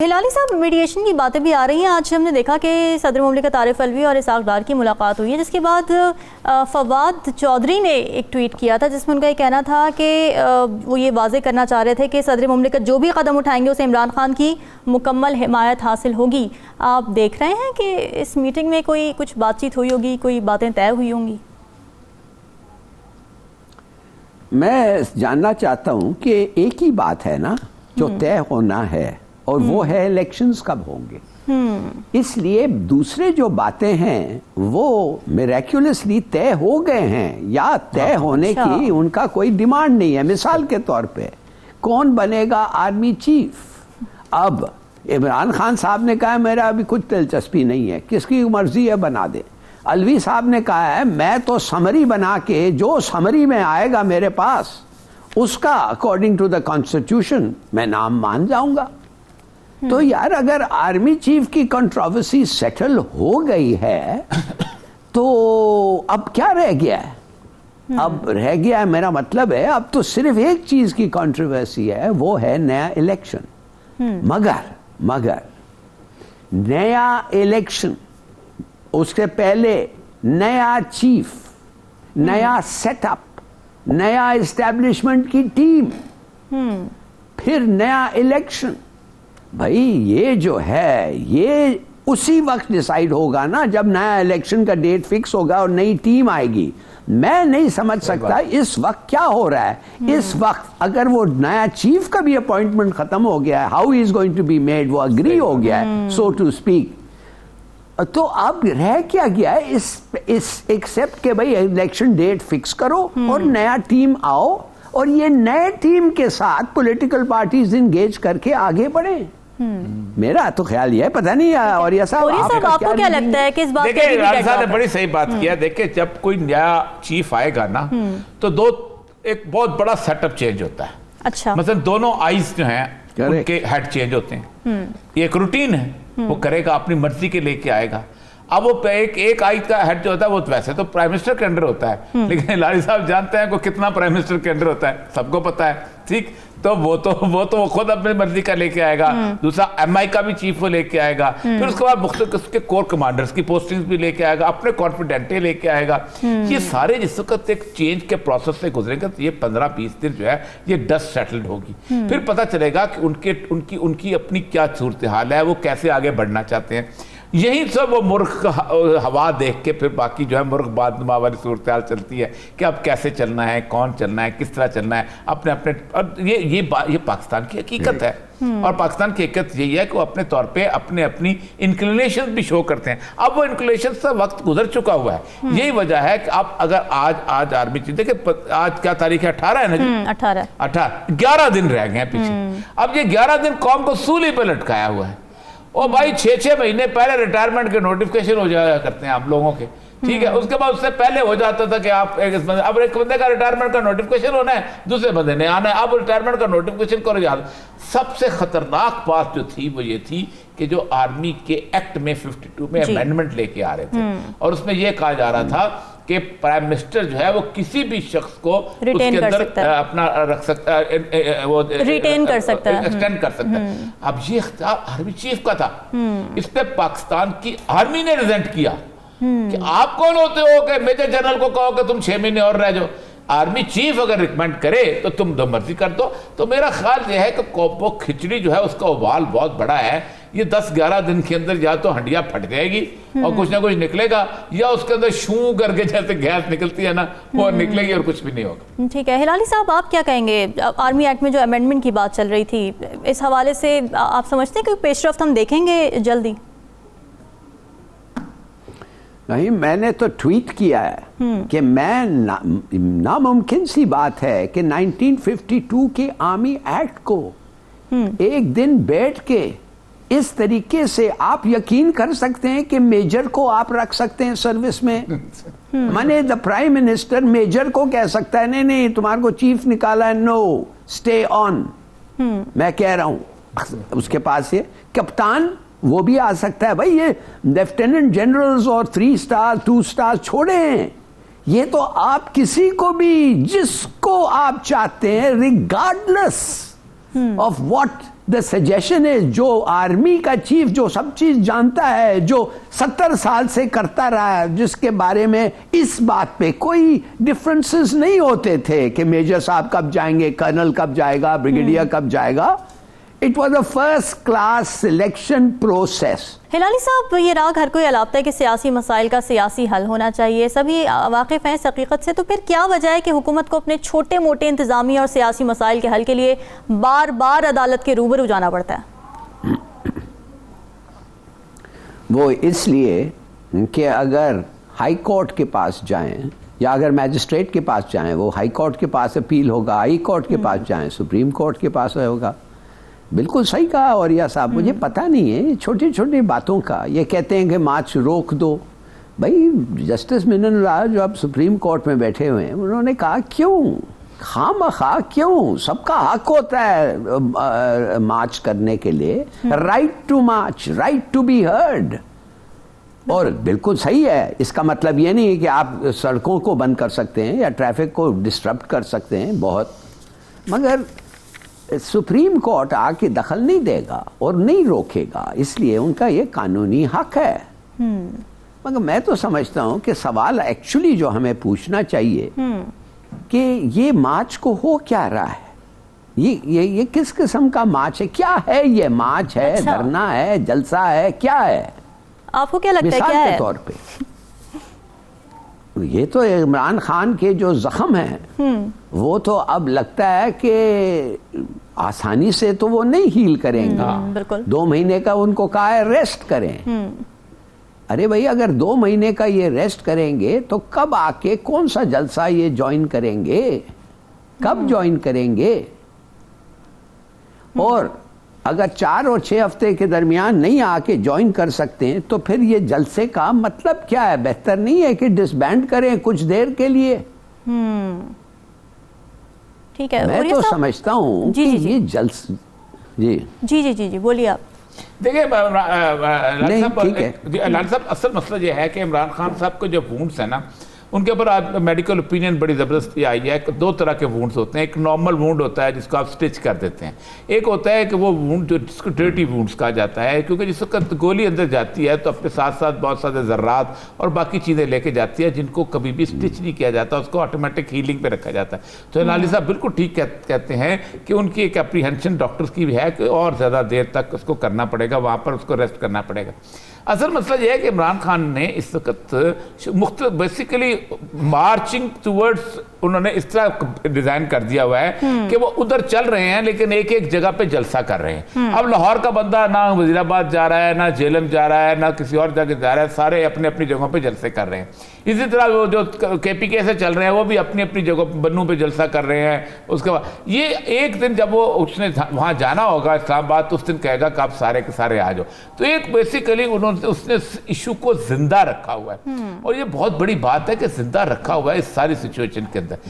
हिलाली साहब, मीडिएशन की बातें भी आ रही हैं। आज हमने देखा कि सदर मुमलिकत आरिफ अलवी और इसाक डार की मुलाकात हुई है, जिसके बाद फवाद चौधरी ने एक ट्वीट किया था जिसमें उनका ये कहना था कि वो ये वाज़े करना चाह रहे थे कि सदर मुमलिकत जो भी कदम उठाएंगे उसे इमरान खान की मुकम्मल हिमायत हासिल होगी। आप देख रहे हैं कि इस मीटिंग में कोई कुछ बातचीत हुई होगी, कोई बातें तय हुई होंगी? मैं जानना चाहता हूं कि एक ही बात है ना जो तय होना है, और वो है इलेक्शंस कब होंगे। इसलिए दूसरे जो बातें हैं वो मिरेक्युलसली तय हो गए हैं या तय होने की उनका कोई डिमांड नहीं है। मिसाल के तौर पे कौन बनेगा आर्मी चीफ? अब इमरान खान साहब ने कहा है मेरा अभी कुछ दिलचस्पी नहीं है, किसकी मर्जी है बना दे। अलवी साहब ने कहा है मैं तो समरी बना के जो समरी में आएगा मेरे पास उसका अकॉर्डिंग टू द कॉन्स्टिट्यूशन मैं नाम मान जाऊंगा। तो यार अगर आर्मी चीफ की कंट्रोवर्सी सेटल हो गई है तो अब क्या रह गया है? अब रह गया है, मेरा मतलब है अब तो सिर्फ एक चीज की कंट्रोवर्सी है, वो है नया इलेक्शन। मगर नया इलेक्शन, उसके पहले नया चीफ, नया सेटअप, नया एस्टैब्लिशमेंट की टीम, फिर नया इलेक्शन। भाई ये जो है ये उसी वक्त डिसाइड होगा ना जब नया इलेक्शन का डेट फिक्स होगा और नई टीम आएगी। मैं नहीं समझ सकता इस वक्त क्या हो रहा है। इस वक्त अगर वो नया चीफ का भी अपॉइंटमेंट खत्म हो गया है, how is going to be made, वो अग्री हो गया है सो टू स्पीक, तो अब रह क्या गया है इस एक्सेप्ट के भाई इलेक्शन डेट फिक्स करो और नया टीम आओ और ये नए टीम के साथ पॉलिटिकल पार्टीज इंगेज करके आगे बढ़े। मेरा तो ख्याल ये है, पता नहीं और ये साहब आपको क्या लगता है कि इस बात देखिए इमरान साहब ने बड़ी सही बात किया। देखिए जब कोई नया चीफ आएगा ना तो एक बहुत बड़ा सेटअप चेंज होता है। अच्छा, मतलब दोनों आईज जो हैं उनके हेड चेंज होते हैं। एक रूटीन है, वो करेगा अपनी मर्जी के लेके आएगा। अब वो एक आई का हेड जो होता है वो वैसे तो प्राइम मिनिस्टर के अंडर होता है, लेकिन हिलारी साहब जानते हैं को कितना प्राइम मिनिस्टर के अंडर होता है, सबको पता है। ठीक, तो वो खुद अपनी मर्जी का लेके आएगा। दूसरा एमआई का भी चीफ वो लेके आएगा, फिर उसके बाद मुख्तलिफ उसके कोर कमांडर्स की पोस्टिंग्स भी लेके आएगा, अपने कॉन्फिडेंटे लेके आएगा। ये सारे जिस वक्त एक चेंज के प्रोसेस से गुजरेंगे तो ये 15-20 दिन जो है ये डस्ट सेटल्ड होगी। फिर पता चलेगा कि उनकी अपनी क्या सूरत हाल है, वो कैसे आगे बढ़ना चाहते हैं। यही सब वो मुर्ख हवा देख के फिर बाकी जो है मुर्ख बादमा वाली सूरत हाल चलती है कि अब कैसे चलना है, कौन चलना है, किस तरह चलना है, अपने और ये पाकिस्तान की हकीकत है। और पाकिस्तान की हकीकत यही है कि वो अपने तौर पे अपनी इंक्लिनेशन भी शो करते हैं। अब वो इंक्लिनेशन से वक्त गुजर चुका हुआ है। यही वजह है कि अब अगर आज आर्मी चीज देखिए, आज क्या तारीख है, 18 है ना जी, 18 11 दिन रह गए हैं पीछे। अब ये 11 दिन कौम को सूली पे लटकाया हुआ है। ओ भाई 6-6 महीने पहले रिटायरमेंट के नोटिफिकेशन हो जाया करते हैं आप लोगों के, ठीक है। उसके बाद उससे पहले हो जाता था कि आप अब एक बंदे का रिटायरमेंट का नोटिफिकेशन होना है, दूसरे बंदे ने आना है, अब रिटायरमेंट का नोटिफिकेशन करो याद। सबसे खतरनाक बात जो थी वो ये थी कि जो आर्मी के एक्ट में 52 में अमेंडमेंट लेके आ रहे थे और उसमें यह कहा जा रहा था कि प्राइम मिनिस्टर जो है वो किसी भी शख्स को उसके अंदर अपना रख सकता है, वो रिटेन कर सकता है, एक्सटेंड कर सकता है। अब ये इख्तियार आर्मी चीफ का था, इस पे पाकिस्तान की आर्मी ने रिजेंट किया कि आप कौन होते हो कि मेजर जनरल को कहो कि तुम 6 महीने और रह जाओ। आर्मी चीफ अगर रिकमेंड करे तो तुम दो मर्जी कर दो। तो मेरा ख्याल यह है कि वो खिचड़ी जो है उसका उबाल बहुत बड़ा है। ये 10-11 दिन के अंदर या तो हंडिया फट जाएगी और कुछ ना कुछ निकलेगा, या उसके अंदर शू करके जैसे गैस निकलती है ना वो निकलेगी और कुछ भी नहीं होगा। ठीक है, हिलाली साहब आप क्या कहेंगे? आर्मी एक्ट में जो अमेंडमेंट की बात चल रही थी, इस हवाले से आप समझते हैं कि पेशरफ्त हम देखेंगे जल्दी? नहीं, मैंने तो ट्वीट किया है कि मैं नामुमकिन सी बात है कि 1952 के आर्मी एक्ट को एक दिन बैठ के इस तरीके से आप यकीन कर सकते हैं कि मेजर को आप रख सकते हैं सर्विस में। माने द प्राइम मिनिस्टर मेजर को कह सकता है नहीं तुम्हारे को चीफ निकाला है, नो स्टे ऑन। मैं कह रहा हूं उसके पास ये कप्तान वो भी आ सकता है। भाई ये लेफ्टिनेंट जनरल्स और 3 स्टार 2 स्टार छोड़े हैं, ये तो आप किसी को भी जिसको आप चाहते हैं regardless of what the suggestion is जो आर्मी का चीफ जो सब चीज जानता है, जो 70 साल से करता रहा है, जिसके बारे में इस बात पे कोई डिफरेंसेस नहीं होते थे कि मेजर साहब कब जाएंगे, कर्नल कब जाएगा, ब्रिगेडियर कब जाएगा, it was a first class selection process. Hilali साहब, ये राग हर कोई अलापता है कि सियासी मसाइल का सियासी हल होना चाहिए, सभी वाकिफ हैं इस हकीकत से, तो फिर क्या वजह है कि हुकूमत को अपने छोटे मोटे इंतजामी और सियासी मसाइल के हल के लिए बार बार अदालत के रूबरू जाना पड़ता है? वो इसलिए कि अगर हाई कोर्ट के पास जाएं या अगर मैजिस्ट्रेट के पास जाएं, वो हाई कोर्ट के पास अपील होगा, हाई कोर्ट के पास जाएं, सुप्रीम कोर्ट के पास होगा। बिल्कुल सही कहा औरिया साहब, मुझे पता नहीं है छोटी छोटी बातों का। ये कहते हैं कि मार्च रोक दो। भाई जस्टिस मिनन जो अब सुप्रीम कोर्ट में बैठे हुए हैं, उन्होंने कहा क्यों खामखा, क्यों? सबका हक होता है मार्च करने के लिए, right to march, right to be heard. और बिल्कुल सही है, इसका मतलब ये नहीं है कि आप सड़कों को बंद कर सकते हैं या ट्रैफिक को डिस्टर्ब कर सकते हैं बहुत, मगर सुप्रीम कोर्ट आके दखल नहीं देगा और नहीं रोकेगा, इसलिए उनका ये कानूनी हक है। मगर मैं तो समझता हूं कि सवाल एक्चुअली जो हमें पूछना चाहिए कि ये मार्च को हो क्या रहा है, ये किस किस्म का मार्च है, क्या है ये मार्च है, अच्छा। धरना है, जलसा है, क्या है? आपको क्या लगता है मिसाल क्या के है? तौर पे ये तो इमरान खान के जो जख्म है वो तो अब लगता है कि आसानी से तो वो नहीं हील करेंगे। बिल्कुल। 2 महीने का उनको कहा है रेस्ट करें। अरे भाई अगर 2 महीने का ये रेस्ट करेंगे तो कब आके कौन सा जलसा ये ज्वाइन करेंगे, कब ज्वाइन करेंगे? और अगर 4 और 6 हफ्ते के दरमियान नहीं आके ज्वाइन कर सकते हैं तो फिर ये जलसे का मतलब क्या है? बेहतर नहीं है कि डिसबैंड करें कुछ देर के लिए? ठीक है, मैं तो समझता हूँ कि ये जल्स जी बोलिए आप। देखिए लाल ठीक साहब, असल मसला ये है कि इमरान खान साहब के जो वुंड्स है ना, उनके ऊपर आज मेडिकल ओपिनियन बड़ी ज़बरदस्ती आई है। 2 तरह के वुंड्स होते हैं, एक नॉर्मल वुंड होता है जिसको आप स्टिच कर देते हैं, एक होता है कि वो वुंड जो जिसको डर्टी वुंड्स कहा जाता है, क्योंकि जिस वक्त गोली अंदर जाती है तो अपने साथ साथ बहुत सारे ज़र्रात और बाकी चीज़ें लेके जाती है जिनको कभी भी स्टिच नहीं किया जाता, उसको ऑटोमेटिक हीलिंग पे रखा जाता है। तो हिलाली साहब बिल्कुल ठीक कहते हैं कि उनकी एक अप्रीहेंशन डॉक्टर्स की भी है कि और ज़्यादा देर तक उसको करना पड़ेगा, वहाँ पर उसको रेस्ट करना पड़ेगा। असल मसला यह है कि इमरान खान ने इस वक्त बेसिकली मार्चिंग टूवर्ड्स उन्होंने इस तरह डिजाइन कर दिया हुआ है कि वो उधर चल रहे हैं लेकिन एक एक जगह पे जलसा कर रहे हैं। अब लाहौर का बंदा ना वजीराबाद जा रहा है, ना झेलम जा रहा है, ना किसी और जगह जा रहा है, सारे अपने अपनी जगहों पे जलसे कर रहे हैं। इसी तरह वो जो KPK से चल रहे हैं वो भी अपनी अपनी जगह बन्नू पे जलसा कर रहे हैं। उसके बाद ये एक दिन जब वो उसने वहाँ जाना होगा इस्लामाबाद तो उस दिन कहेगा कि आप सारे के सारे आ जाओ। तो एक बेसिकली उसने इशू को जिंदा रखा हुआ है और ये बहुत बड़ी बात है कि जिंदा रखा हुआ है इस सारी सिचुएशन के अंदर।